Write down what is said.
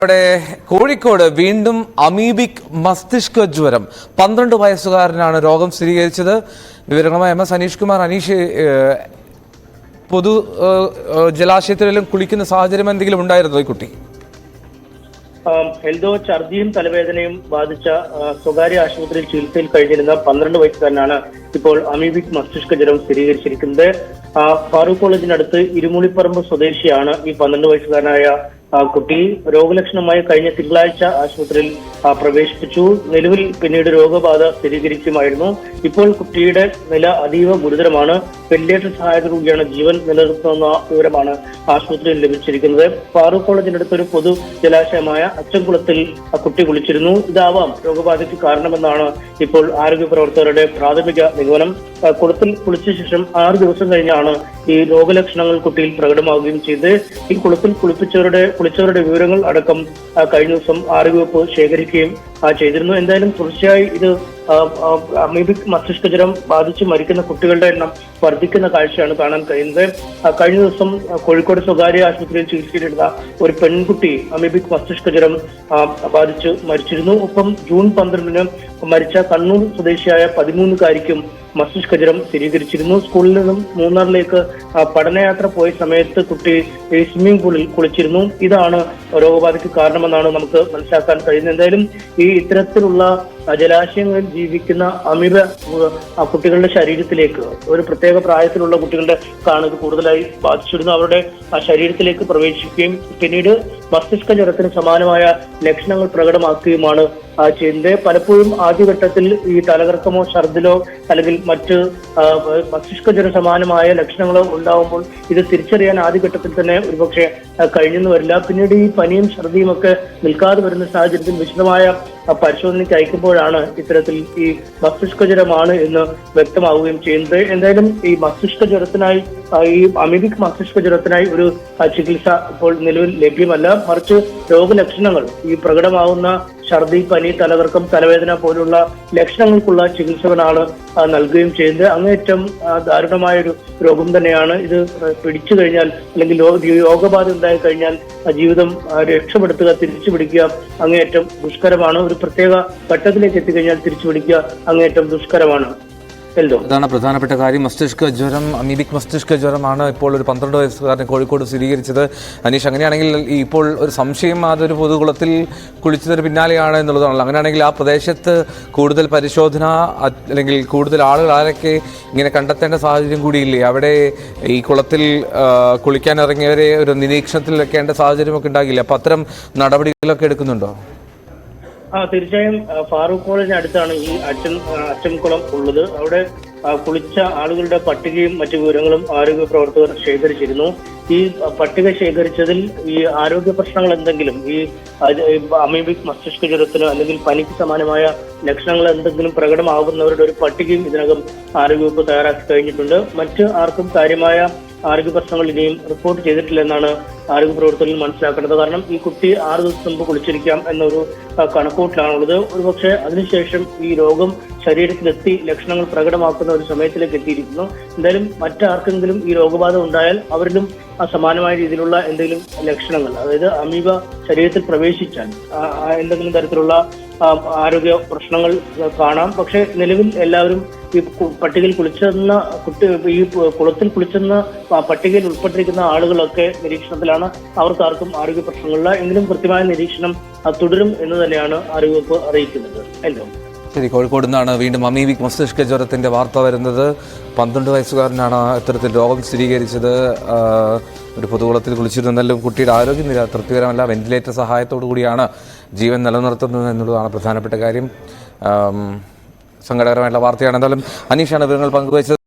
ഇവിടെ കോഴിക്കോട് വീണ്ടും അമീബിക് മസ്തിഷ്ക ജ്വരം 12 വയസ്സുകാരനാണ് രോഗം സ്ഥിരീകരിച്ചത്. വിവരങ്ങളുമായി MS അനീഷ് കുമാർ. അനീഷ്, പൊതു ജലാശയത്തിലും കുളിക്കുന്ന സാഹചര്യം എന്തെങ്കിലും ഉണ്ടായിരുന്നോ ഈ കുട്ടി? എൽദോ ഛർദിയും തലവേദനയും ബാധിച്ച സ്വകാര്യ ആശുപത്രിയിൽ ചികിത്സയിൽ കഴിഞ്ഞിരുന്ന 12 വയസ്സുകാരനാണ് ഇപ്പോൾ അമീബിക് മസ്തിഷ്ക ജ്വരം സ്ഥിരീകരിച്ചിരിക്കുന്നത്. ഫാറൂഖ് കോളേജിനടുത്ത് ഇരുമുളിപ്പറമ്പ് സ്വദേശിയാണ് ഈ 12 വയസ്സുകാരനായ കുട്ടി. രോഗലക്ഷണമായി കഴിഞ്ഞ തിങ്കളാഴ്ച ആശുപത്രിയിൽ പ്രവേശിപ്പിച്ചു. നിലവിൽ പിന്നീട് രോഗബാധ സ്ഥിരീകരിക്കുമായിരുന്നു. ഇപ്പോൾ കുട്ടിയുടെ നില അതീവ ഗുരുതരമാണ്. വെന്റിലേറ്റർ സഹായത്തോടുകൂടിയാണ് ജീവൻ നിലനിർത്തുന്ന വിവരമാണ് ആശുപത്രിയിൽ ലഭിച്ചിരിക്കുന്നത്. ഫാറൂഖ് കോളേജിനടുത്ത് ഒരു പൊതു ജലാശയമായ അച്ചൻകുളത്തിൽ കുട്ടി കുളിച്ചിരുന്നു. ഇതാവാം രോഗബാധയ്ക്ക് കാരണമെന്നാണ് ഇപ്പോൾ ആരോഗ്യ പ്രവർത്തകരുടെ പ്രാഥമിക നിഗമനം. കുളത്തിൽ കുളിച്ച ശേഷം 6 ദിവസം കഴിഞ്ഞാണ് ഈ രോഗലക്ഷണങ്ങൾ കുട്ടിയിൽ പ്രകടമാവുകയും ചെയ്ത് ഈ കുളത്തിൽ കുളിച്ചവരുടെ വിവരങ്ങൾ അടക്കം കഴിഞ്ഞ ദിവസം ആരോഗ്യവകുപ്പ് ശേഖരിക്കുകയും ചെയ്തിരുന്നു. എന്തായാലും തുടർച്ചയായി ഇത് അമീബിക് മസ്തിഷ്ക ജ്വരം ബാധിച്ച് മരിക്കുന്ന കുട്ടികളുടെ എണ്ണം വർദ്ധിക്കുന്ന കാഴ്ചയാണ് കാണാൻ കഴിയുന്നത്. കഴിഞ്ഞ ദിവസം കോഴിക്കോട് സ്വകാര്യ ആശുപത്രിയിൽ ചികിത്സയിലിരുന്ന ഒരു പെൺകുട്ടി അമീബിക് മസ്തിഷ്ക ജ്വരം ബാധിച്ച് മരിച്ചിരുന്നു. ഒപ്പം ജൂൺ 12-ന് മരിച്ച കണ്ണൂർ സ്വദേശിയായ 13-കാരിക്കും മസ്തിഷ്ക ജ്വരം സ്ഥിരീകരിച്ചിരുന്നു. സ്കൂളിൽ നിന്നും മൂന്നാറിലേക്ക് പഠനയാത്ര പോയ സമയത്ത് കുട്ടി സ്വിമ്മിംഗ് പൂളിൽ കുളിച്ചിരുന്നു. ഇതാണ് രോഗബാധയ്ക്ക് കാരണമെന്നാണ് നമുക്ക് മനസ്സിലാക്കാൻ കഴിയുന്നത്. എന്തായാലും ഈ ഇത്തരത്തിലുള്ള ജലാശയങ്ങളിൽ ജീവിക്കുന്ന അമീബ കുട്ടികളുടെ ശരീരത്തിലേക്ക്, ഒരു പ്രത്യേക പ്രായത്തിലുള്ള കുട്ടികളുടെ ഇത് കൂടുതലായി ബാധിച്ചിരുന്നു. അവരുടെ ശരീരത്തിലേക്ക് പ്രവേശിക്കുകയും പിന്നീട് മസ്തിഷ്ക ജ്വരത്തിന് സമാനമായ ലക്ഷണങ്ങൾ പ്രകടമാക്കുകയുമാണ് ചെയ്യുന്നത്. പലപ്പോഴും ആദ്യഘട്ടത്തിൽ ഈ തലകറക്കമോ ഛർദിലോ അല്ലെങ്കിൽ മറ്റ് മസ്തിഷ്ക ജ്വര സമാനമായ ലക്ഷണങ്ങളോ ഉണ്ടാവുമ്പോൾ ഇത് തിരിച്ചറിയാൻ ആദ്യഘട്ടത്തിൽ തന്നെ ഒരുപക്ഷെ കഴിഞ്ഞെന്ന് വരില്ല. പിന്നീട് ഈ പനിയും ഛർദിയും ഒക്കെ നിൽക്കാതെ വരുന്ന സാഹചര്യത്തിൽ വിശദമായ പരിശോധനയ്ക്ക് അയക്കുമ്പോഴാണ് ഇത്തരത്തിൽ ഈ മസ്തിഷ്ക ജ്വരമാണ് എന്ന് വ്യക്തമാവുകയും ചെയ്യുന്നത്. എന്തായാലും ഈ മസ്തിഷ്ക ജ്വരത്തിനായി, ഈ അമീബിക് മസ്തിഷ്ക ജ്വരത്തിനായി ഒരു ചികിത്സ ഇപ്പോൾ നിലവിൽ ലഭ്യമല്ല. മറിച്ച് രോഗലക്ഷണങ്ങൾ, ഈ പ്രകടമാവുന്ന ഛർദി, പനി, തലകറക്കം, തലവേദന പോലുള്ള ലക്ഷണങ്ങൾക്കുള്ള ചികിത്സകളാണ് നൽകുകയും ചെയ്യുന്നത്. അങ്ങേയറ്റം ദാരുണമായൊരു രോഗം തന്നെയാണ് ഇത്. പിടിച്ചു കഴിഞ്ഞാൽ അല്ലെങ്കിൽ രോഗബാധ ഉണ്ടായി കഴിഞ്ഞാൽ ജീവിതം രക്ഷപ്പെടുത്തുക, തിരിച്ചു പിടിക്കുക അങ്ങേയറ്റം ദുഷ്കരമാണ്. ഒരു പ്രത്യേക ഘട്ടത്തിലേക്ക് എത്തിക്കഴിഞ്ഞാൽ തിരിച്ചു പിടിക്കുക അങ്ങേയറ്റം ദുഷ്കരമാണ്. അതാണ് പ്രധാനപ്പെട്ട കാര്യം. മസ്തിഷ്ക ജ്വരം, അമീബിക് മസ്തിഷ്ക ജ്വരമാണ് ഇപ്പോൾ ഒരു 12 വയസ്സുകാരനെ കോഴിക്കോട് സ്ഥിരീകരിച്ചത്. അനീഷ്, അങ്ങനെയാണെങ്കിൽ ഇപ്പോൾ ഒരു സംശയം അതൊരു പൊതുകുളത്തിൽ കുളിച്ചതിന് പിന്നാലെയാണ് എന്നുള്ളതാണല്ലോ. അങ്ങനെയാണെങ്കിൽ ആ പ്രദേശത്ത് കൂടുതൽ പരിശോധന അല്ലെങ്കിൽ കൂടുതൽ ആളുകൾ ആരൊക്കെ ഇങ്ങനെ കണ്ടെത്തേണ്ട സാഹചര്യം കൂടിയില്ലേ? അവിടെ ഈ കുളത്തിൽ കുളിക്കാൻ ഇറങ്ങിയവരെ ഒരു നിരീക്ഷണത്തിൽ വെക്കേണ്ട സാഹചര്യമൊക്കെ ഉണ്ടാകില്ലേ? അപ്പം അത്തരം നടപടികളൊക്കെ എടുക്കുന്നുണ്ടോ? തീർച്ചയായും ഫാറൂഖ് കോളേജിന് അടുത്താണ് ഈ അച്ചൻകുളം ഉള്ളത്. അവിടെ കുളിച്ച ആളുകളുടെ പട്ടികയും മറ്റു വിവരങ്ങളും ആരോഗ്യ പ്രവർത്തകർ ശേഖരിച്ചിരുന്നു. ഈ പട്ടിക ശേഖരിച്ചതിൽ ഈ ആരോഗ്യ പ്രശ്നങ്ങൾ എന്തെങ്കിലും, ഈ അമീബിക് മസ്തിഷ്ക ജ്വരത്തിന് അല്ലെങ്കിൽ പനിക്ക് സമാനമായ ലക്ഷണങ്ങൾ എന്തെങ്കിലും പ്രകടമാകുന്നവരുടെ ഒരു പട്ടികയും ഇതിനകം ആരോഗ്യവകുപ്പ് തയ്യാറാക്കി കഴിഞ്ഞിട്ടുണ്ട്. മറ്റ് ആർക്കും കാര്യമായ ആരോഗ്യ പ്രശ്നങ്ങൾ ഇനിയും റിപ്പോർട്ട് ചെയ്തിട്ടില്ലെന്നാണ് ആരോഗ്യ പ്രവർത്തകർ മനസ്സിലാക്കേണ്ടത്. കാരണം ഈ കുട്ടി 6 ദിവസം മുമ്പ് കുളിച്ചിരിക്കാം എന്നൊരു കണക്കൂട്ടിലാണുള്ളത്. ഒരുപക്ഷെ അതിനുശേഷം ഈ രോഗം ശരീരത്തിലെത്തി ലക്ഷണങ്ങൾ പ്രകടമാക്കുന്ന ഒരു സമയത്തിലേക്ക് എത്തിയിരിക്കുന്നു. എന്തായാലും മറ്റാർക്കെങ്കിലും ഈ രോഗബാധ ഉണ്ടായാൽ അവരിലും സമാനമായ രീതിയിലുള്ള എന്തെങ്കിലും ലക്ഷണങ്ങൾ, അതായത് അമീബ ശരീരത്തിൽ പ്രവേശിച്ചാൽ എന്തെങ്കിലും തരത്തിലുള്ള ആരോഗ്യ പ്രശ്നങ്ങൾ കാണാം. പക്ഷെ നിലവിൽ എല്ലാവരും ഈ പട്ടികയിൽ കുളിച്ചെന്ന ഈ കുളത്തിൽ കുളിച്ചെന്ന പട്ടികയിൽ ഉൾപ്പെട്ടിരിക്കുന്ന ആളുകളൊക്കെ നിരീക്ഷണത്തിലാണ്. അവർക്കാർക്കും ആരോഗ്യ പ്രശ്നങ്ങളില്ല. എങ്കിലും കൃത്യമായ നിരീക്ഷണം തുടരും എന്ന് തന്നെയാണ് ആരോഗ്യവകുപ്പ് അറിയിക്കുന്നത്. ശരി, കോഴിക്കോട് നിന്നാണ് വീണ്ടും അമീബിക് മസ്തിഷ്ക ജ്വരത്തിൻ്റെ വാർത്ത വരുന്നത്. 12 വയസ്സുകാരനാണ് ഇത്തരത്തിൽ രോഗം സ്ഥിരീകരിച്ചത്. ഒരു പൊതുകുളത്തിൽ കുളിച്ചിരുന്നെങ്കിലും കുട്ടിയുടെ ആരോഗ്യനില തൃപ്തികരമല്ല. വെന്റിലേറ്റർ സഹായത്തോടു കൂടിയാണ് ജീവൻ നിലനിർത്തുന്നത് എന്നുള്ളതാണ് പ്രധാനപ്പെട്ട കാര്യം. സങ്കടകരമായിട്ടുള്ള വാർത്തയാണ്. എന്തായാലും അനീഷാണ് വിവരങ്ങൾ പങ്കുവച്ചത്.